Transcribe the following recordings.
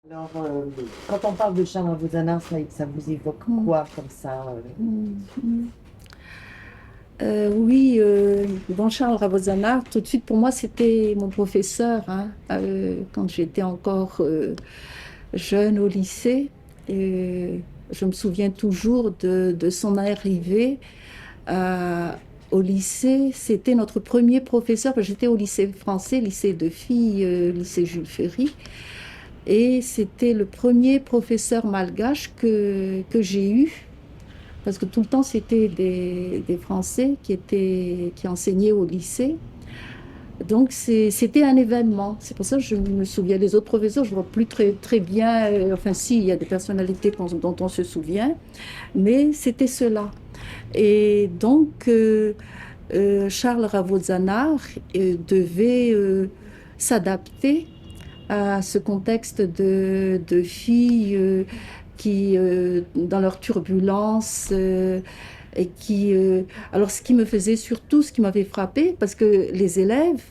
Alors, quand on parle de Charles Aznavour, ça vous évoque Mm. quoi comme ça Mm. Mm. Oui, bon, Charles Ravozana, tout de suite pour moi, c'était mon professeur hein, quand j'étais encore jeune au lycée. Et je me souviens toujours de son arrivée euh, au lycée. C'était notre premier professeur, parce que j'étais au lycée français, lycée de filles, lycée Jules Ferry. Et c'était le premier professeur malgache que j'ai eu. Parce que tout le temps, c'était des Français qui enseignaient au lycée. Donc, c'était un événement. C'est pour ça que je me souviens des autres professeurs. Je ne vois plus très bien. Enfin, si, il y a des personnalités dont on se souvient. Mais c'était cela. Et donc, Charles Ravozanar devait s'adapter à ce contexte de filles qui, dans leur turbulence, et qui... alors, ce qui me faisait surtout, ce qui m'avait frappé, parce que les élèves,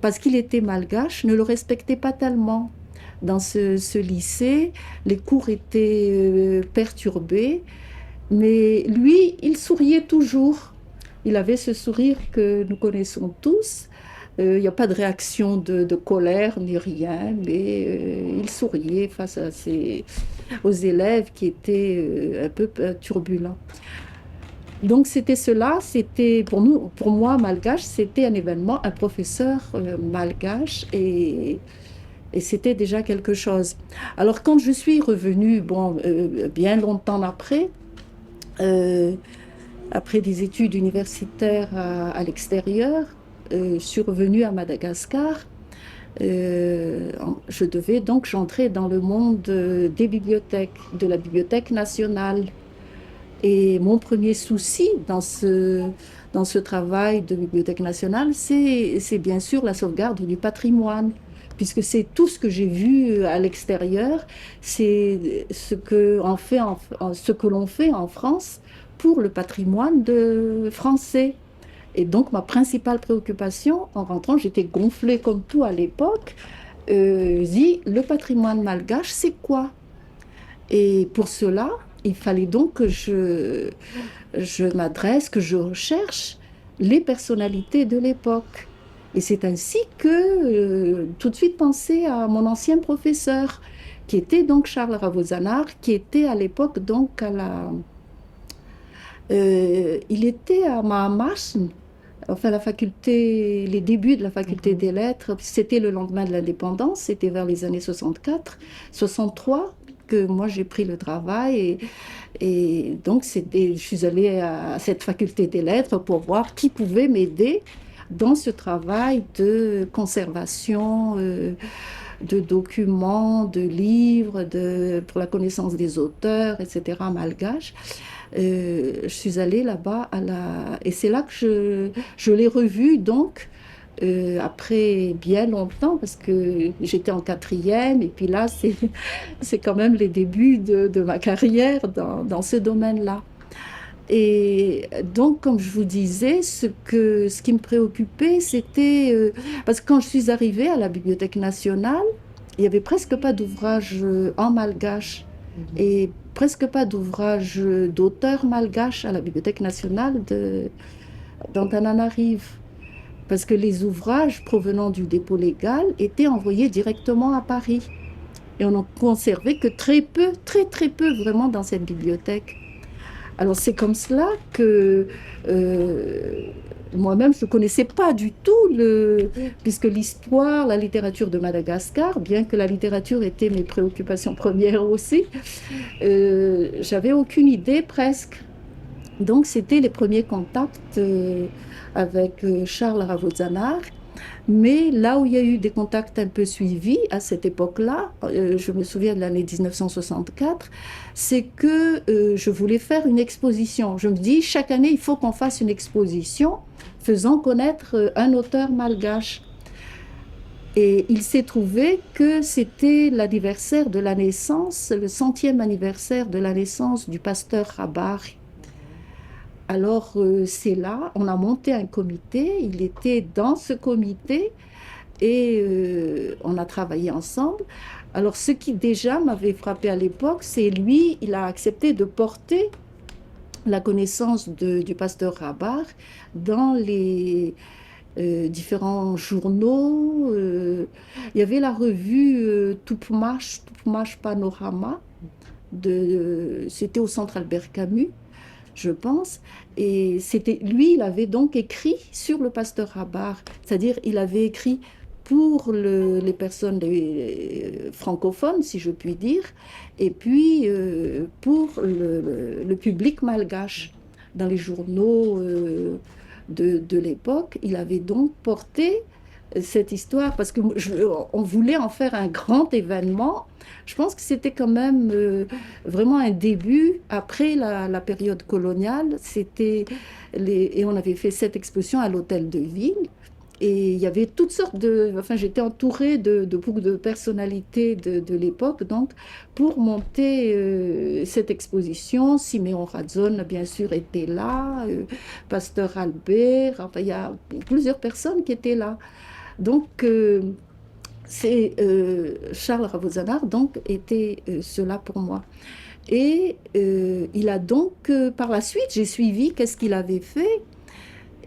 parce qu'il était malgache, ne le respectaient pas tellement. Dans ce lycée, les cours étaient perturbés, mais lui, il souriait toujours. Il avait ce sourire que nous connaissons tous. Il n'y a pas de réaction de colère ni rien, mais il souriait face aux élèves qui étaient un peu turbulents. Donc c'était cela, c'était pour nous, pour moi, malgache, c'était un événement, un professeur malgache et c'était déjà quelque chose. Alors quand je suis revenue, bon, bien longtemps après, euh, après des études universitaires à l'extérieur, je suis revenue à Madagascar. Je devais donc j'entrais dans le monde des bibliothèques, de la Bibliothèque nationale. Et mon premier souci dans ce travail de Bibliothèque nationale, c'est bien sûr la sauvegarde du patrimoine, puisque c'est tout ce que j'ai vu à l'extérieur, c'est ce que, ce que l'on fait en France pour le patrimoine français. Et donc, ma principale préoccupation, en rentrant, j'étais gonflée comme tout à l'époque, dit, le patrimoine malgache, c'est quoi? Et pour cela, il fallait donc que je m'adresse, que je recherche les personnalités de l'époque. Et c'est ainsi que tout de suite pensé à mon ancien professeur, qui était donc Charles Ravozanar, qui était à l'époque donc il était à Mahamas, enfin la faculté, les débuts de la faculté Mhm. des lettres, c'était le lendemain de l'indépendance, c'était vers les années 64, 63 que moi j'ai pris le travail et donc je suis allée à cette faculté des lettres pour voir qui pouvait m'aider dans ce travail de conservation de documents, de livres, pour la connaissance des auteurs, etc., malgaches. Je suis allée là-bas et c'est là que je l'ai revu donc après bien longtemps parce que j'étais en quatrième et puis là c'est quand même les débuts de ma carrière dans ce domaine-là. Et donc, comme je vous disais, ce qui me préoccupait, c'était parce que quand je suis arrivée à la Bibliothèque nationale, il y avait presque pas d'ouvrages en malgache Mhm. et presque pas d'ouvrages d'auteurs malgaches à la Bibliothèque nationale d'Antananarive. Parce que les ouvrages provenant du dépôt légal étaient envoyés directement à Paris. Et on n'en conservait que très peu, très peu vraiment dans cette bibliothèque. Alors c'est comme cela que euh, moi-même, je ne connaissais pas du tout puisque l'histoire, la littérature de Madagascar, bien que la littérature était mes préoccupations premières aussi, j'avais aucune idée presque. Donc c'était les premiers contacts avec Charles Ravozanar. Mais là où il y a eu des contacts un peu suivis à cette époque-là, je me souviens de l'année 1964, c'est que je voulais faire une exposition. Je me dis, chaque année, il faut qu'on fasse une exposition faisant connaître un auteur malgache. Et il s'est trouvé que c'était l'anniversaire de la naissance, le centième anniversaire de la naissance du pasteur Rabar. Alors, c'est là, on a monté un comité, il était dans ce comité et on a travaillé ensemble. Alors, ce qui déjà m'avait frappé à l'époque, c'est lui, il a accepté de porter la connaissance du pasteur Rabar dans les différents journaux. Il y avait la revue Tupmash Panorama, c'était au Centre Albert Camus, je pense. Et c'était lui, il avait donc écrit sur le pasteur Rabar, c'est-à-dire il avait écrit pour les personnes francophones, si je puis dire, et puis pour le public malgache. Dans les journaux de l'époque, il avait donc porté cette histoire parce que on voulait en faire un grand événement. Je pense que c'était quand même vraiment un début après la période coloniale. Et on avait fait cette exposition à l'hôtel de ville. Et il y avait toutes sortes enfin, j'étais entourée de beaucoup de personnalités de l'époque, donc, pour monter cette exposition. Siméon Radzon, bien sûr, était là, Pasteur Albert, enfin, il y a plusieurs personnes qui étaient là. Donc, c'est Charles Ravozanar, donc, était cela pour moi. Et il a donc, par la suite, j'ai suivi qu'est-ce qu'il avait fait.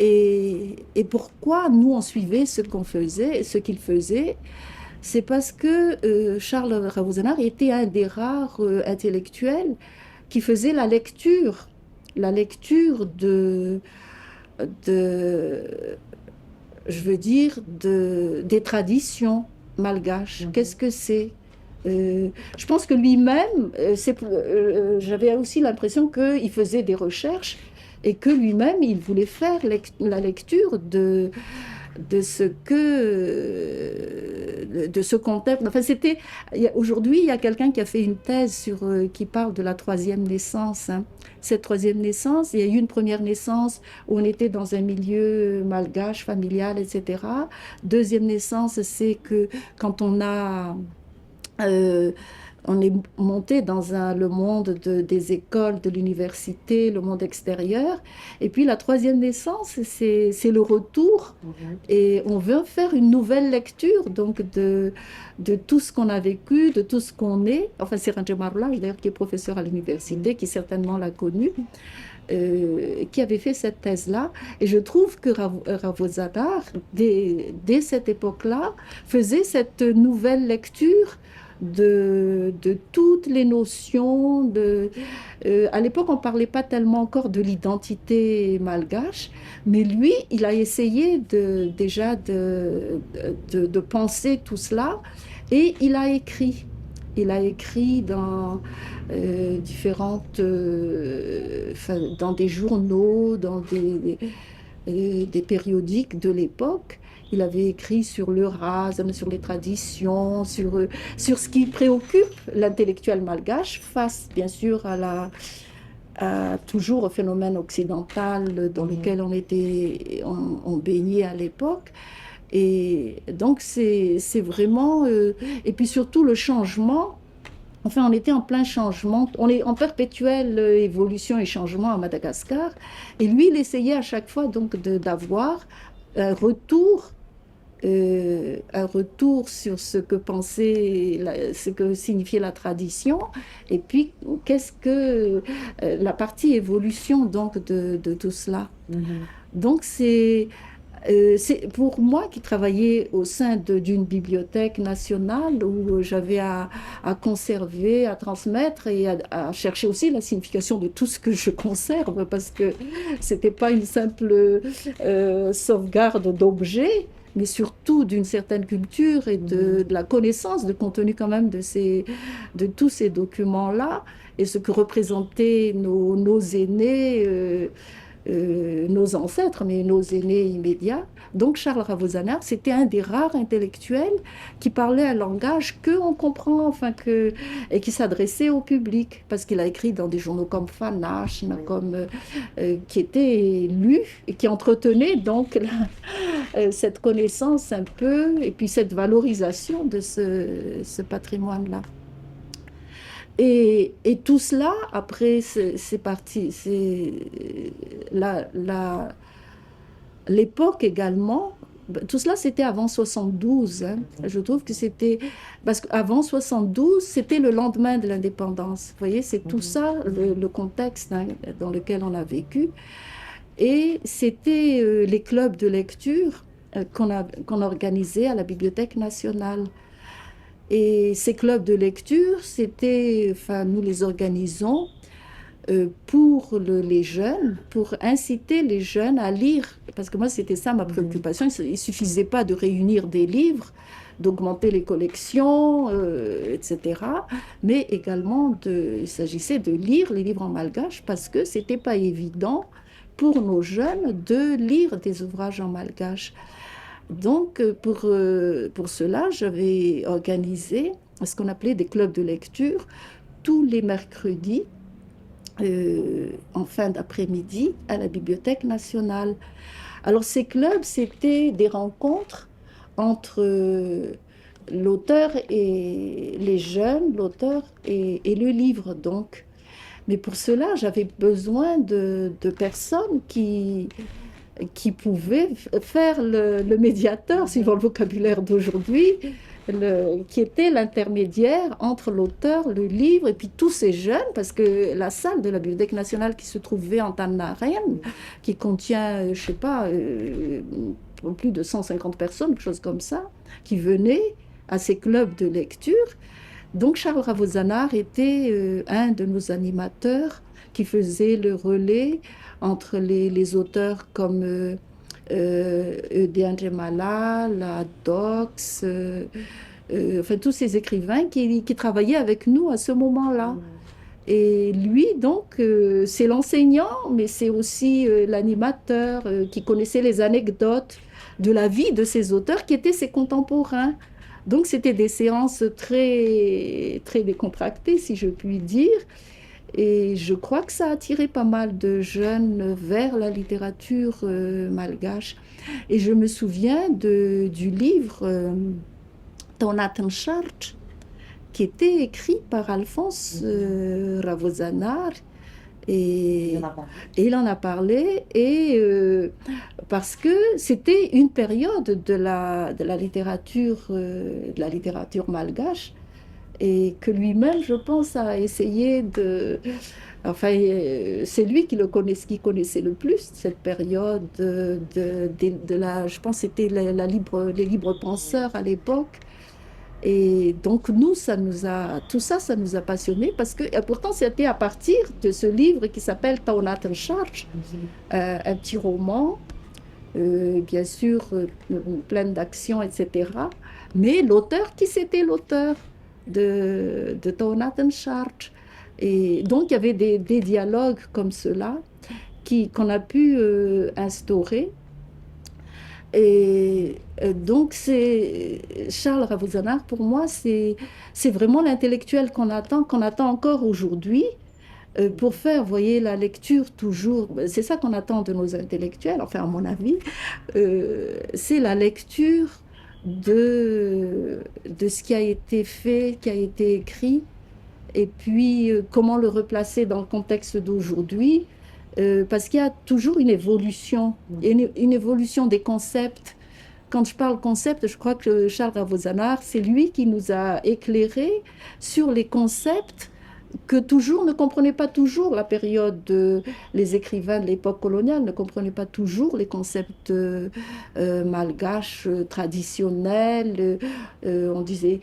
Et pourquoi nous on suivait ce qu'on faisait, ce qu'il faisait, c'est parce que Charles Ravozanar était un des rares intellectuels qui faisait la lecture de, je veux dire, des traditions malgaches. Qu'est-ce que c'est? Je pense que lui-même, j'avais aussi l'impression qu'il faisait des recherches et que lui-même, il voulait faire la lecture de ce de ce contexte. Enfin, aujourd'hui, il y a quelqu'un qui a fait une thèse qui parle de la troisième naissance. Hein. Cette troisième naissance, il y a eu une première naissance où on était dans un milieu malgache, familial, etc. Deuxième naissance, c'est que quand on est monté dans le monde des écoles, de l'université, le monde extérieur. Et puis la troisième naissance, c'est le retour. Et on veut faire une nouvelle lecture donc de tout ce qu'on a vécu, de tout ce qu'on est. Enfin, c'est Ranger Marulaj, d'ailleurs, qui est professeur à l'université, qui certainement l'a connu. Qui avait fait cette thèse-là. Et je trouve que Ravozanar, dès cette époque-là, faisait cette nouvelle lecture de toutes les notions. À l'époque, on ne parlait pas tellement encore de l'identité malgache, mais lui, il a essayé déjà de penser tout cela et il a écrit. Il a écrit dans dans des journaux, dans des périodiques de l'époque. Il avait écrit sur le rasm, sur les traditions, sur ce qui préoccupe l'intellectuel malgache face, bien sûr, toujours au phénomène occidental dans lequel on baignait à l'époque. Et donc, c'est vraiment... et puis surtout, le changement. Enfin, on était en plein changement. On est en perpétuelle évolution et changement à Madagascar. Et lui, il essayait à chaque fois donc d'avoir un retour sur ce que ce que signifiait la tradition, et puis qu'est-ce que la partie évolution donc de tout cela. Donc c'est pour moi qui travaillais au sein d'une bibliothèque nationale où j'avais à conserver, à transmettre et à chercher aussi la signification de tout ce que je conserve, parce que c'était pas une simple sauvegarde d'objets, mais surtout d'une certaine culture et de la connaissance, de contenu quand même de tous ces documents-là et ce que représentaient nos aînés. Nos ancêtres, mais nos aînés immédiats. Donc Charles Ravozanar, c'était un des rares intellectuels qui parlait un langage qu'on comprend, enfin et qui s'adressait au public, parce qu'il a écrit dans des journaux comme Fanache, qui étaient lus et qui entretenaient donc cette connaissance un peu, et puis cette valorisation de ce patrimoine-là. Et tout cela, après, c'est parti. C'est l'époque également Tout cela, c'était avant 72. Hein. Je trouve que c'était... Parce qu'avant 72, c'était le lendemain de l'indépendance. Vous voyez, c'est tout ça, le contexte hein, dans lequel on a vécu. Et c'était les clubs de lecture qu'on organisait à la Bibliothèque nationale. Et ces clubs de lecture, enfin, nous les organisons pour les jeunes, pour inciter les jeunes à lire. Parce que moi, c'était ça ma préoccupation. Il ne suffisait pas de réunir des livres, d'augmenter les collections, etc. Mais également, il s'agissait de lire les livres en malgache parce que ce n'était pas évident pour nos jeunes de lire des ouvrages en malgache. Donc, pour cela, j'avais organisé ce qu'on appelait des clubs de lecture tous les mercredis en fin d'après-midi à la Bibliothèque nationale. Alors, ces clubs, c'était des rencontres entre l'auteur et les jeunes, l'auteur et le livre, donc. Mais pour cela, j'avais besoin de personnes qui pouvait faire le médiateur, suivant le vocabulaire d'aujourd'hui, qui était l'intermédiaire entre l'auteur, le livre, et puis tous ces jeunes, parce que la salle de la Bibliothèque nationale qui se trouvait en Tanaren, qui contient, je ne sais pas, plus de 150 personnes, quelque chose comme ça, qui venaient à ces clubs de lecture. Donc Charles Ravozanar était un de nos animateurs qui faisait le relais entre les auteurs comme Eudéandre Malala, Dox, enfin tous ces écrivains qui travaillaient avec nous à ce moment-là. Et lui, donc, c'est l'enseignant, mais c'est aussi l'animateur qui connaissait les anecdotes de la vie de ces auteurs qui étaient ses contemporains. Donc, c'était des séances très, très décontractées, si je puis dire. Et je crois que ça a attiré pas mal de jeunes vers la littérature malgache. Et je me souviens du livre Taunatan Chart, qui était écrit par Alphonse Ravozanar. Et il en a parlé, parce que c'était une période de la littérature malgache, et que lui-même, je pense, a essayé de... Enfin, c'est lui qui connaissait le plus cette période je pense que c'était les libres penseurs à l'époque. Et donc, tout ça, ça nous a passionnés parce que, et pourtant, c'était à partir de ce livre qui s'appelle Taunatan Chart, un petit roman, bien sûr, plein d'action, etc. Mais l'auteur, qui c'était l'auteur de Taunatan Chart? Et donc, il y avait des dialogues comme cela qu'on a pu instaurer. Et donc, Charles Ravozanar, pour moi, c'est vraiment l'intellectuel qu'on attend encore aujourd'hui pour faire, vous voyez, la lecture toujours. C'est ça qu'on attend de nos intellectuels, enfin, à mon avis, c'est la lecture de ce qui a été fait, qui a été écrit, et puis comment le replacer dans le contexte d'aujourd'hui. Parce qu'il y a toujours une évolution, une évolution des concepts. Quand je parle concept, je crois que Charles Ravozanar, c'est lui qui nous a éclairés sur les concepts que ne comprenaient pas toujours la période les écrivains de l'époque coloniale ne comprenaient pas toujours les concepts malgaches traditionnels. On disait,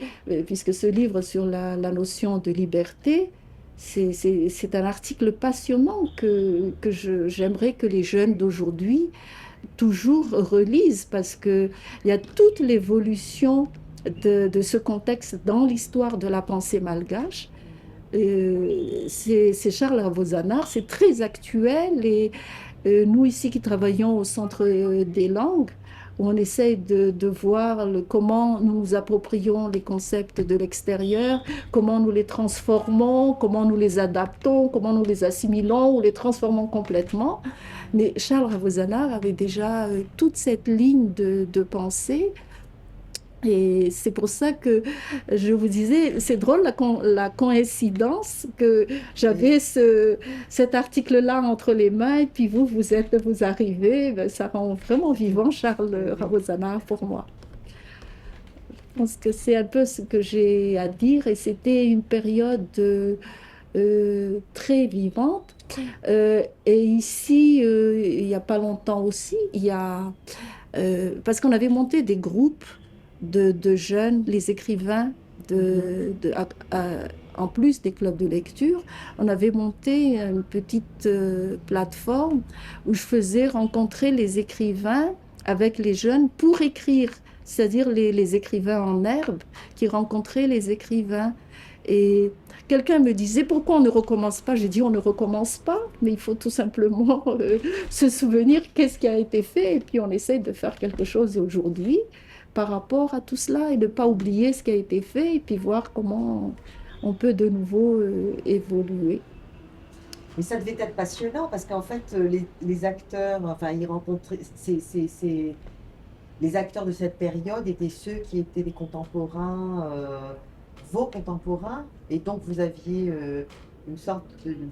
puisque ce livre sur la notion de liberté, c'est un article passionnant que j'aimerais que les jeunes d'aujourd'hui toujours relisent parce qu'il y a toute l'évolution de ce contexte dans l'histoire de la pensée malgache. C'est Charles Ravozanar, c'est très actuel et nous ici qui travaillons au Centre des langues, on essaye de voir comment nous nous approprions les concepts de l'extérieur, comment nous les transformons, comment nous les adaptons, comment nous les assimilons ou les transformons complètement. Mais Charles Ravozanar avait déjà toute cette ligne de pensée Et c'est pour ça que je vous disais, c'est drôle la coïncidence que Oui. j'avais cet article-là entre les mains et puis vous arrivez, ben, ça rend vraiment vivant Charles Oui. Ravosanard pour moi. Je pense que c'est un peu ce que j'ai à dire et c'était une période très vivante. Et ici, il n'y a pas longtemps aussi, il y a parce qu'on avait monté des groupes de jeunes, les écrivains, Mhm. en plus des clubs de lecture, on avait monté une petite plateforme où je faisais rencontrer les écrivains avec les jeunes pour écrire, c'est-à-dire les écrivains en herbe qui rencontraient les écrivains. Et quelqu'un me disait, pourquoi on ne recommence pas? J'ai dit, on ne recommence pas, mais il faut tout simplement se souvenir qu'est-ce qui a été fait et puis on essaie de faire quelque chose aujourd'hui par rapport à tout cela et ne pas oublier ce qui a été fait et puis voir comment on peut de nouveau évoluer. Mais ça devait être passionnant parce qu'en fait, les acteurs, enfin, ils rencontraient, les acteurs de cette période étaient ceux qui étaient des contemporains, vos contemporains, et donc vous aviez une sorte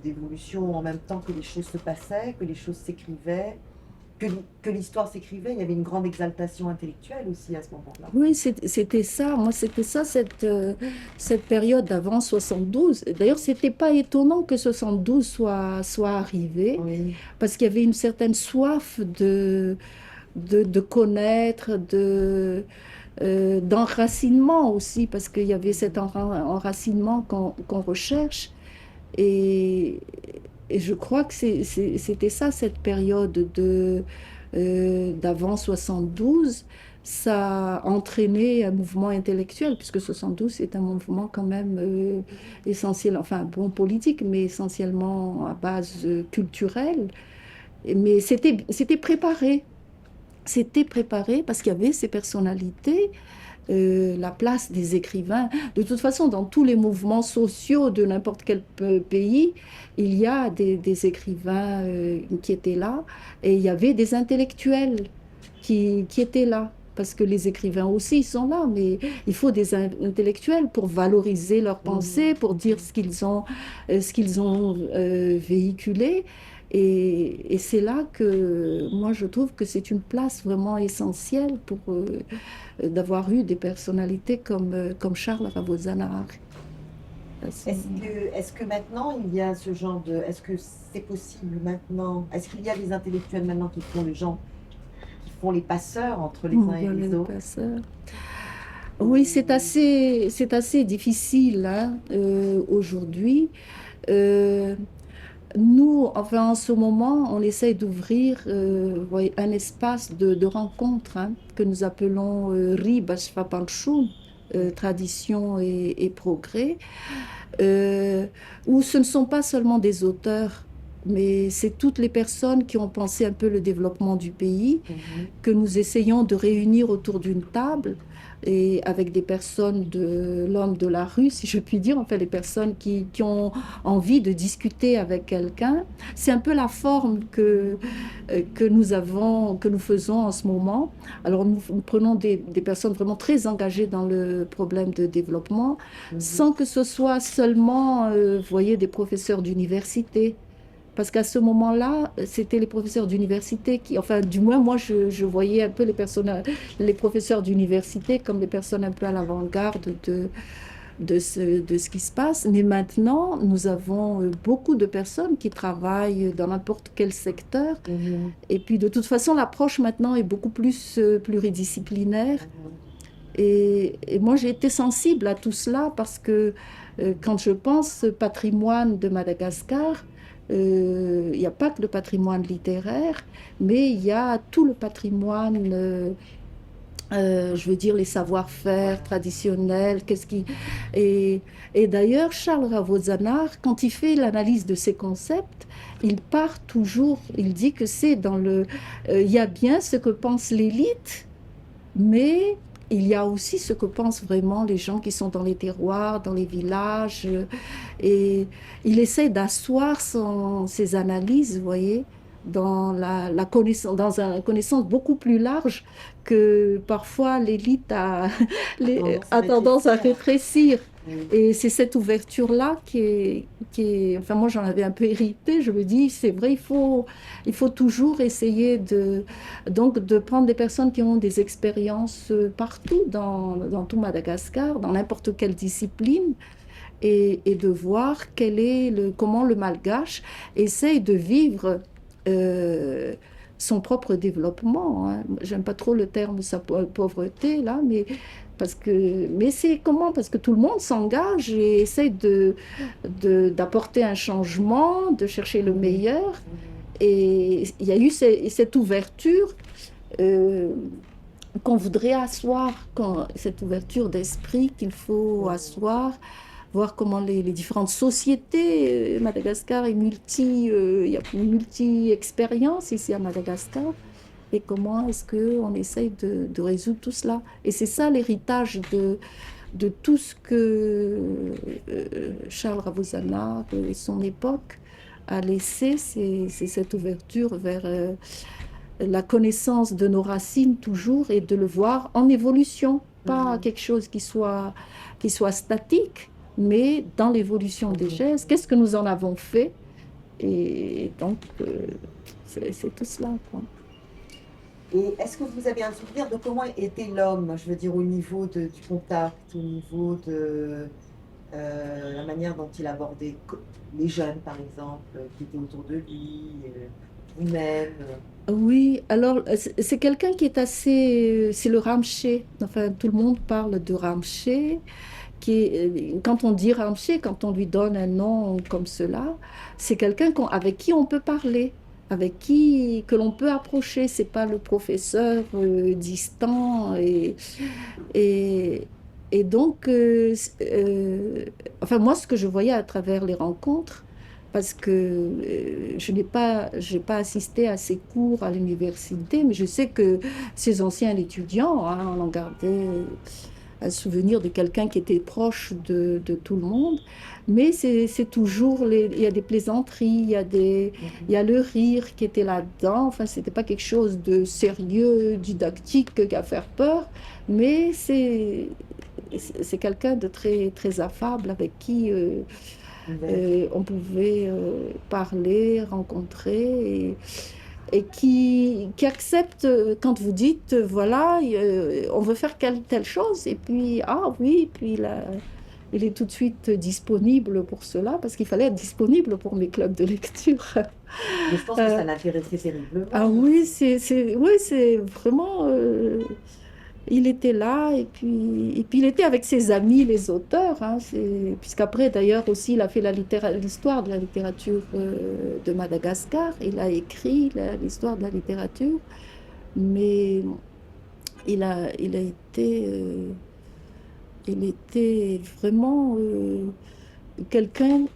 d'évolution en même temps que les choses se passaient, que les choses s'écrivaient, que l'histoire s'écrivait. Il y avait une grande exaltation intellectuelle aussi à ce moment-là. Oui, c'était ça. Moi, c'était ça, cette période d'avant 72. D'ailleurs, c'était pas étonnant que 72 soit arrivé, Oui. parce qu'il y avait une certaine soif de connaître, d'enracinement aussi, parce qu'il y avait cet enracinement qu'on recherche. Et, et je crois que c'était ça, cette période d'avant 72. Ça a entraîné un mouvement intellectuel, puisque 72, c'est un mouvement quand même essentiel, enfin bon politique, mais essentiellement à base culturelle. Mais c'était préparé. C'était préparé parce qu'il y avait ces personnalités, la place des écrivains. De toute façon, dans tous les mouvements sociaux de n'importe quel pays, il y a des écrivains qui étaient là et il y avait des intellectuels qui étaient là. Parce que les écrivains aussi sont là, mais il faut des intellectuels pour valoriser leurs Mhm. pensées, pour dire ce qu'ils ont véhiculé. Et c'est là que moi je trouve que c'est une place vraiment essentielle pour d'avoir eu des personnalités comme Charles Rabot-Zanahar à ce moment. Est-ce que maintenant il y a ce genre de, est-ce que c'est possible maintenant? Est-ce qu'il y a des intellectuels maintenant qui font qui font les passeurs entre les uns et Voilà les le autres? passeur. Oui, Ou- c'est assez difficile hein, aujourd'hui. Euh, Nous, enfin, en ce moment, on essaye d'ouvrir voyez, un espace de rencontre hein, que nous appelons Ribas Fapanchoum, tradition et progrès, euh, où ce ne sont pas seulement des auteurs, mais c'est toutes les personnes qui ont pensé un peu le développement du pays Mhm. que nous essayons de réunir autour d'une table et avec des personnes de l'homme de la rue, si je puis dire, enfin les personnes qui ont envie de discuter avec quelqu'un. C'est un peu la forme que nous avons, que nous faisons en ce moment. Alors nous prenons des personnes vraiment très engagées dans le problème de développement, Mhm. sans que ce soit seulement, vous voyez, des professeurs d'université. Parce qu'à ce moment-là, c'était les professeurs d'université qui, enfin, du moins, moi, je voyais un peu les professeurs d'université comme des personnes un peu à l'avant-garde de ce qui se passe. Mais maintenant, nous avons beaucoup de personnes qui travaillent dans n'importe quel secteur. Mhm. Et puis, de toute façon, l'approche maintenant est beaucoup plus pluridisciplinaire. Mhm. Et moi, j'ai été sensible à tout cela parce que quand je pense patrimoine de Madagascar, il n'y a pas que le patrimoine littéraire, mais il y a tout le patrimoine, je veux dire, les savoir-faire traditionnels. Et, et d'ailleurs, Charles Ravozanar, quand il fait l'analyse de ces concepts, il part toujours, il dit que c'est il y a bien ce que pense l'élite, mais il y a aussi ce que pensent vraiment les gens qui sont dans les terroirs, dans les villages. Et il essaie d'asseoir ses analyses, vous voyez, dans la connaissance, dans une connaissance beaucoup plus large que parfois l'élite a, Tendance à a tendance à rétrécir. rétrécir. Oui. Et c'est cette ouverture-là enfin moi j'en avais un peu hérité, je me dis, c'est vrai, il faut toujours essayer donc de prendre des personnes qui ont des expériences partout dans tout Madagascar, dans n'importe quelle discipline, et de voir comment le malgache essaye de vivre euh, son propre développement, hein. J'aime pas trop le terme pauvreté là, mais c'est comment? Parce que tout le monde s'engage et essaye d'apporter un changement, de chercher le Mhm. meilleur. Mhm. Et il y a eu cette ouverture euh, qu'on voudrait asseoir, cette ouverture d'esprit qu'il faut Mhm. asseoir, voir comment les différentes sociétés, Madagascar est il y a une multi-expérience ici à Madagascar, et comment est-ce qu'on essaye de résoudre tout cela. Et c'est ça l'héritage de tout ce que Charles Ravozana et son époque a laissé, c'est cette ouverture vers la connaissance de nos racines toujours et de le voir en évolution, pas Mhm. quelque chose qui soit statique, mais dans l'évolution des Mhm. gestes. Qu'est-ce que nous en avons fait? Et donc, c'est tout cela, quoi. Et est-ce que vous avez un souvenir de comment était l'homme, je veux dire, au niveau du contact, au niveau de la manière dont il abordait les jeunes, par exemple, qui étaient autour de lui, vous-même? Oui, alors c'est quelqu'un qui est assez, c'est le Ramché. Enfin, tout le monde parle de Ramché. Quand on dit Ramché, quand on lui donne un nom comme cela, c'est quelqu'un avec qui on peut parler, avec qui que l'on peut approcher. C'est pas le professeur distant et, et donc enfin moi ce que je voyais à travers les rencontres, parce que j'ai pas assisté à ces cours à l'université, mais je sais que ces anciens étudiants, hein, on en gardait un souvenir de quelqu'un qui était proche de tout le monde, mais c'est toujours il y a des plaisanteries, il y Mhm. a le rire qui était là-dedans. Enfin, c'était pas quelque chose de sérieux, didactique, à faire peur, mais c'est quelqu'un de très très affable avec qui Ouvert. on pouvait parler, rencontrer et qui accepte quand vous dites, voilà, on veut faire telle chose, et puis, ah oui, puis là, il est tout de suite disponible pour cela, parce qu'il fallait être disponible pour mes clubs de lecture. Mais je pense que Euh, ça l'intéressait ah terriblement oui, aussi. oui, c'est vraiment, il était là, et puis il était avec ses amis, les auteurs, hein, puisqu'après, d'ailleurs, aussi, il a fait l'histoire de la littérature de Madagascar, il a écrit l'histoire de la littérature. Mais il était vraiment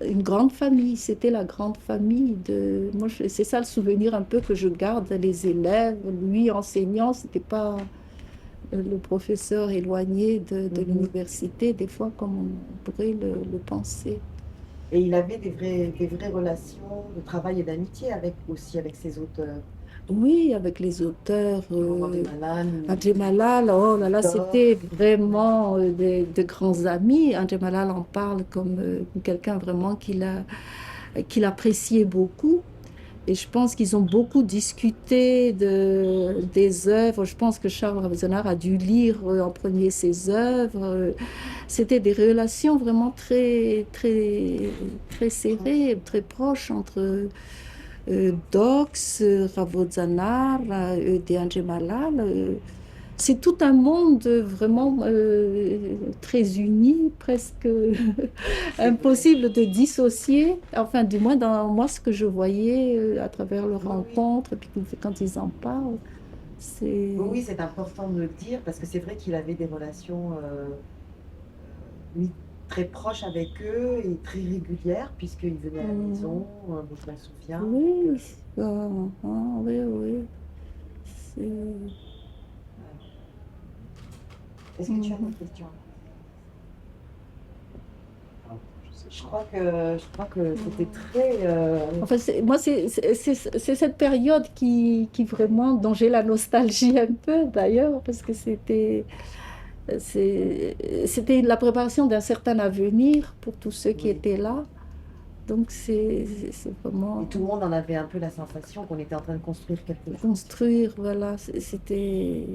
une grande famille. C'était la grande famille moi, c'est ça le souvenir un peu que je garde, les élèves, lui enseignant, c'était pas le professeur éloigné de Mhm. l'université, des fois comme on pourrait le penser. Et il avait des vraies relations de travail et d'amitié aussi avec ses auteurs. Oui, avec les auteurs. Roman Malan André Malal, oh là là, Victor. c'était vraiment de grands amis. André Malal en parle comme quelqu'un vraiment qu'il appréciait beaucoup. Et je pense qu'ils ont beaucoup discuté des œuvres. Je pense que Charles Ravezonar a dû lire en premier ses œuvres. C'était des relations vraiment très, très, très serrées, très proches entre Dox, Ravozanar, Deandre Malal. C'est tout un monde vraiment très uni, presque C'est vrai. impossible de dissocier. Enfin, du moins, dans moi, ce que je voyais à travers leurs Oui, oui. rencontres, et puis quand ils en parlent, Oui, c'est... oui, c'est important de le dire parce que c'est vrai qu'il avait des relations oui, très proches avec eux et très régulières puisqu'il venait à la Hum, maison, moi je m'en souviens. Donc, oui, oui, oui. C'est... ouais. Est-ce que tu as Mhm. une question? Je crois que c'était très. Enfin, moi, c'est cette période qui vraiment, dont j'ai la nostalgie un peu d'ailleurs, parce que c'était la préparation d'un certain avenir pour tous ceux qui Oui. étaient là. Donc, c'est Et vraiment tout le monde en avait un peu la sensation qu'on était en train de construire quelque chose. construire, voilà, c'était.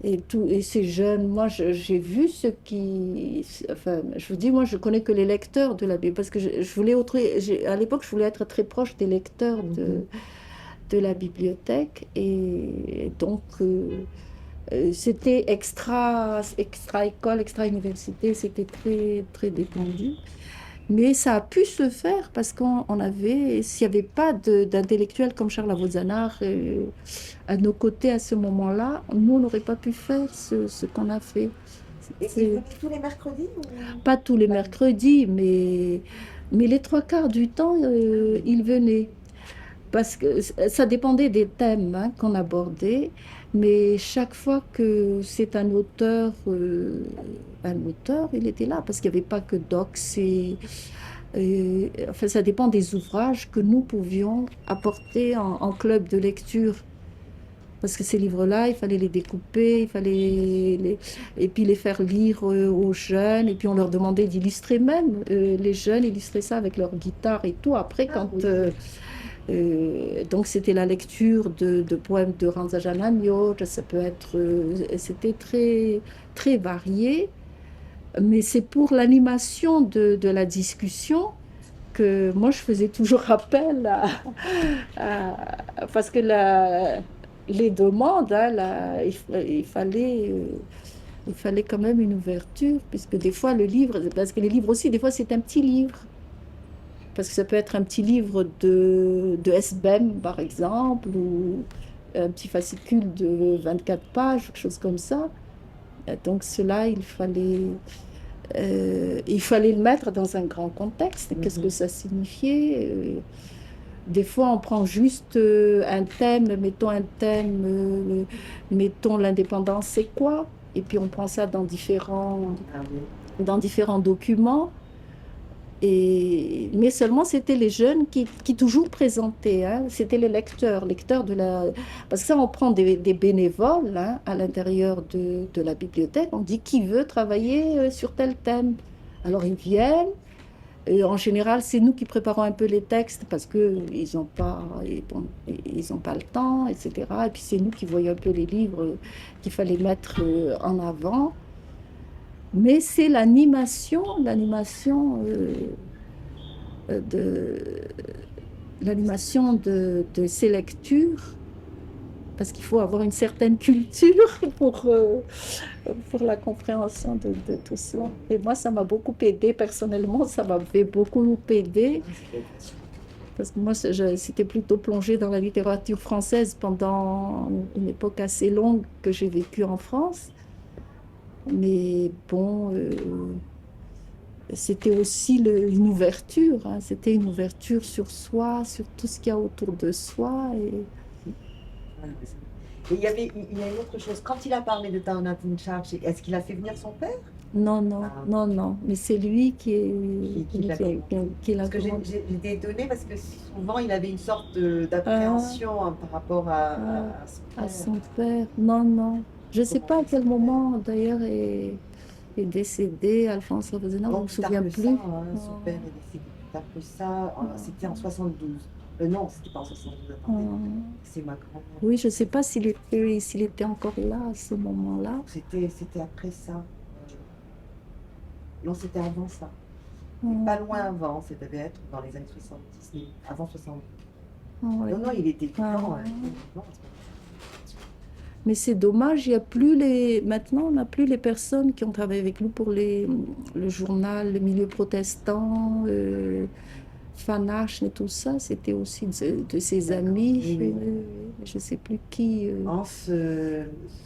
Et ces jeunes, moi, j'ai vu ce qui. Enfin, je vous dis, moi, je connais que les lecteurs de la Bible, parce que je voulais à l'époque, je voulais être très proche des lecteurs Mhm. de la bibliothèque. Et donc, c'était extra école, extra université, c'était très, très détendu. Mais ça a pu se faire parce qu'on avait, s'il n'y avait pas d'intellectuels comme Charles Avezana à nos côtés à ce moment-là, nous, on n'aurait pas pu faire ce qu'on a fait. Et il C'est venait tous les mercredis ou pas tous les pas? mercredis, mais les trois quarts du temps, Ah oui. il venait. Parce que ça dépendait des thèmes hein, qu'on abordait, mais chaque fois que c'est un auteur, il était là, parce qu'il n'y avait pas que Docs enfin, ça dépend des ouvrages que nous pouvions apporter en club de lecture. Parce que ces livres-là, il fallait les découper, et puis les faire lire aux jeunes, et puis on leur demandait d'illustrer même. Les jeunes illustraient ça avec leur guitare et tout. Après, Ah oui. donc c'était la lecture de poèmes de Ranza Janagno, ça peut être, c'était très, très varié, mais c'est pour l'animation de la discussion que moi je faisais toujours appel parce que les demandes, hein, il fallait quand même une ouverture, puisque des fois le livre, parce que les livres aussi, des fois c'est un petit livre. Parce que ça peut être un petit livre de SBEM, par exemple, ou un petit fascicule de 24 pages, quelque chose comme ça. Donc cela, il fallait le mettre dans un grand contexte. Qu'est-ce que Mhm. ça signifiait? Des fois, on prend juste un thème, mettons l'indépendance, c'est quoi? Et puis on prend ça Ah oui. dans différents documents. Mais seulement, c'était les jeunes qui toujours présentaient, hein. C'était les lecteurs de la. Parce que ça, on prend des bénévoles hein, à l'intérieur de la bibliothèque. On dit qui veut travailler sur tel thème. Alors ils viennent. Et en général, c'est nous qui préparons un peu les textes parce que bon, ils ont pas le temps, etc. Et puis c'est nous qui voyons un peu les livres qu'il fallait mettre en avant. Mais c'est de l'animation de ces lectures, parce qu'il faut avoir une certaine culture pour la compréhension de tout cela. Et moi, ça m'a beaucoup aidé personnellement, ça m'avait beaucoup aidé, Ah, ça doit être sûr. parce que moi, c'était plutôt plongé dans la littérature française pendant une époque assez longue que j'ai vécue en France. Mais bon, c'était aussi une ouverture, hein. C'était une ouverture sur soi, sur tout ce qu'il y a autour de soi. Ah, mais Et il y a une autre chose. Quand il a parlé de Down Charge, est-ce qu'il a fait venir son père? Non, non, Ah, non, non. Mais c'est lui qui l'a commandé. qui l'a Parce que commandé. j'étais étonnée parce que souvent il avait une sorte Ah, d'appréhension hein, par rapport ah, à son à père. son père. Non, non. Je ne sais Comment pas à c'est son quel père? moment, d'ailleurs, est décédé Alphonse Revenant, je ne Non, me plus tard souviens que ça, plus. hein, Ah, son père est décédé plus tard que ça. C'était en ah, 72. Non, c'était pas en 72, attendez. ah. C'est ma grand-mère. Oui, je ne sais pas s'il était encore là à ce moment-là. C'était après ça. Non, c'était avant ça. Mais pas Ah, loin avant, ça devait être dans les années 70, mais avant 70. ah, ouais. Non, non, il était Ah. vivant. Non, Mais c'est dommage, il y a plus maintenant, on n'a plus les personnes qui ont travaillé avec nous pour le journal, le milieu protestant, Fanache et tout ça. C'était aussi de ses d'accord. amis. Oui, oui. Je ne sais plus qui. Hans,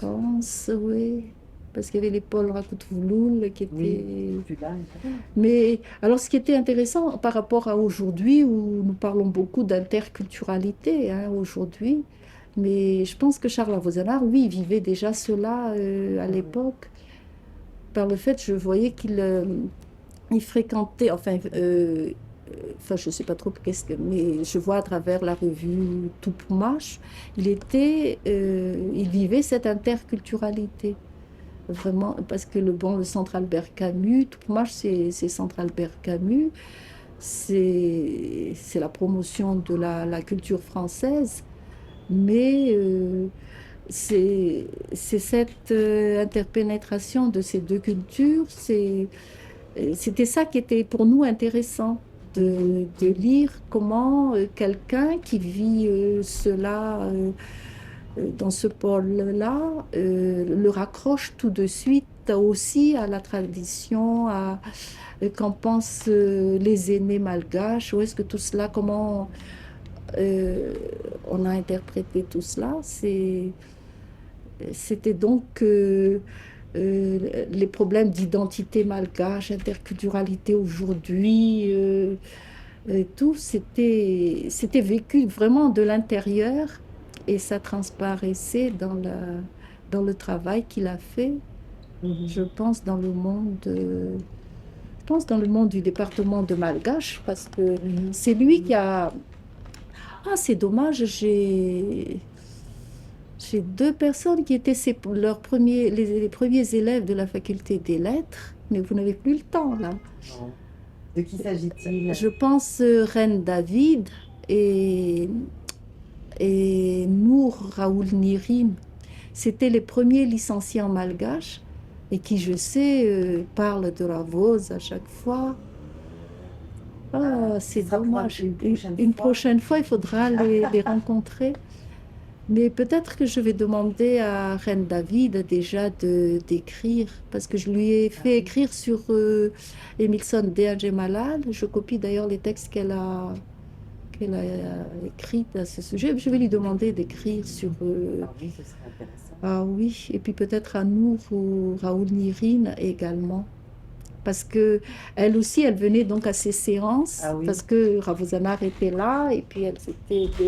Pense, oui. Parce qu'il y avait les Paul Racoult-Vouloul qui oui, étaient. plus là. Mais alors, ce qui était intéressant par rapport à aujourd'hui, où nous parlons beaucoup d'interculturalité hein, aujourd'hui, mais je pense que Charles Avezana, oui, il vivait déjà cela à l'époque. Par le fait, je voyais il fréquentait, enfin, je ne sais pas trop qu'est-ce que, mais je vois à travers la revue Tupamash, il vivait cette interculturalité. Vraiment, parce que le Centre Albert Camus, Tupamash, c'est Centre Albert Camus, c'est la promotion de la culture française, mais c'est cette interpénétration de ces deux cultures, c'était ça qui était pour nous intéressant, de lire comment quelqu'un qui vit cela dans ce pôle-là le raccroche tout de suite aussi à la tradition, à qu'en pensent les aînés malgaches, où est-ce que tout cela, comment euh, on a interprété tout cela. C'était donc les problèmes d'identité malgache, interculturalité aujourd'hui, et tout, c'était vécu vraiment de l'intérieur et ça transparaissait dans le travail qu'il a fait, je pense, je pense dans le monde du département de Malgache, parce que c'est lui qui a... Ah, c'est dommage, j'ai deux personnes qui étaient les premiers élèves de la faculté des lettres, mais vous n'avez plus le temps là. Non. De qui s'agit-il? Je pense Reine David et, et Nour Raoul Nirim. C'était les premiers licenciés en malgache et qui, je sais, parlent de la Vose à chaque fois. Ah, c'est Ce sera pour dommage. une prochaine fois. Prochaine fois, il faudra les rencontrer. Mais peut-être que je vais demander à Reine David déjà d'écrire, parce que je lui ai fait écrire sur Emilson Dehajemalal. Je copie d'ailleurs les textes qu'elle a écrits à ce sujet. Je vais lui demander d'écrire sur... Ah oui, ce serait intéressant. ah oui, et puis peut-être à Nour ou Raoul Nirine également. Parce que elle aussi, elle venait donc à ces séances, Ah oui. parce que Ravosana était là, et puis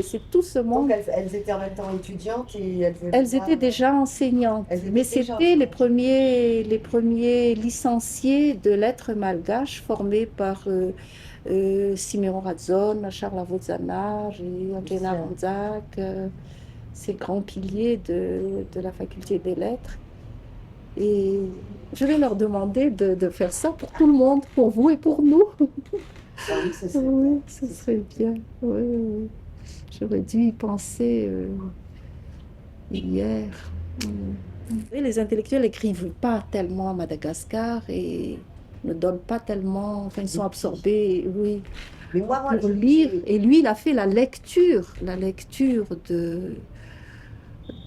c'est tout ce Donc monde. elles étaient en même temps étudiantes et Elles étaient déjà enseignantes, Elles étaient mais déjà c'était les premiers licenciés de lettres malgaches formés par Siméon Radzon, Charles Ravosana, et Angela Manzak, ces grands piliers de la faculté des lettres. Et je vais leur demander de faire ça pour tout le monde, pour vous et pour nous. Ah oui, ce serait Oui, bien. ce serait bien. Oui, oui. J'aurais dû y penser hier. Et les intellectuels n'écrivent pas tellement à Madagascar et ne donnent pas tellement, enfin ils sont absorbés, oui, Mais moi, pour lire. Et lui, il a fait la lecture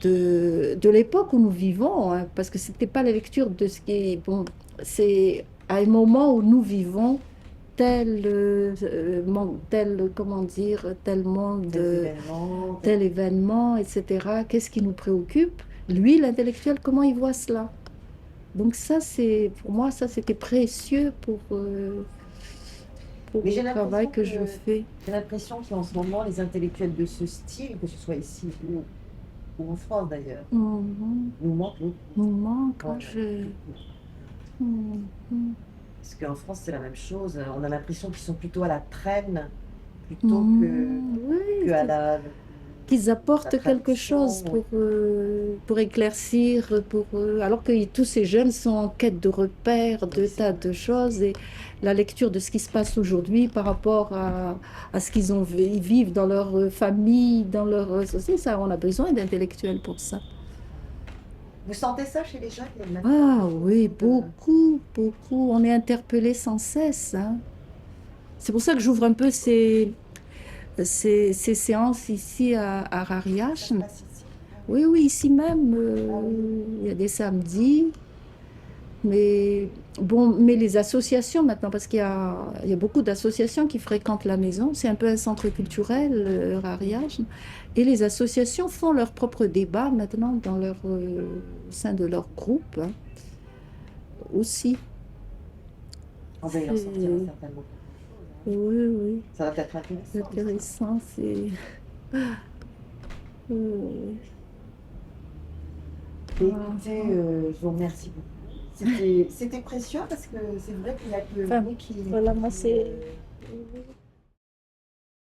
de l'époque où nous vivons, hein, parce que c'était pas la lecture de ce qui est... Bon, c'est à un moment où nous vivons comment dire, tel monde, tel événement, etc. Qu'est-ce qui nous préoccupe? Lui, l'intellectuel, comment il voit cela? Donc ça, pour moi, ça, c'était précieux pour Mais j'ai le travail que je l'impression fais. J'ai l'impression qu'en ce moment, les intellectuels de ce style, que ce soit ici ou en France d'ailleurs, nous manquent beaucoup. Nous manque, Ouais. Parce qu'en France, c'est la même chose. On a l'impression qu'ils sont plutôt à la traîne plutôt oui, que à la qu'ils apportent quelque tradition, chose pour éclaircir, alors que tous ces jeunes sont en quête de repères, de tas de choses, et la lecture de ce qui se passe aujourd'hui par rapport à ce ils vivent dans leur famille, dans leur société, ça, on a besoin d'intellectuels pour ça. Vous sentez ça chez les jeunes? Ah oui, beaucoup, beaucoup. On est interpellé sans cesse, hein. C'est pour ça que j'ouvre un peu ces séances ici à Rariach. Oui, oui, ici même, il y a des samedis. Mais bon, mais les associations maintenant, parce il y a beaucoup d'associations qui fréquentent la maison, c'est un peu un centre culturel, Rariach. Et les associations font leur propre débat maintenant au sein de leur groupe, hein, aussi. On va y en sortir certainement. Oui, oui. Ça va être intéressant. Intéressant, c'est... Écoutez, je vous remercie beaucoup. C'était précieux parce que c'est vrai qu'il n'y a que Enfin, vous qui... voilà, moi, c'est.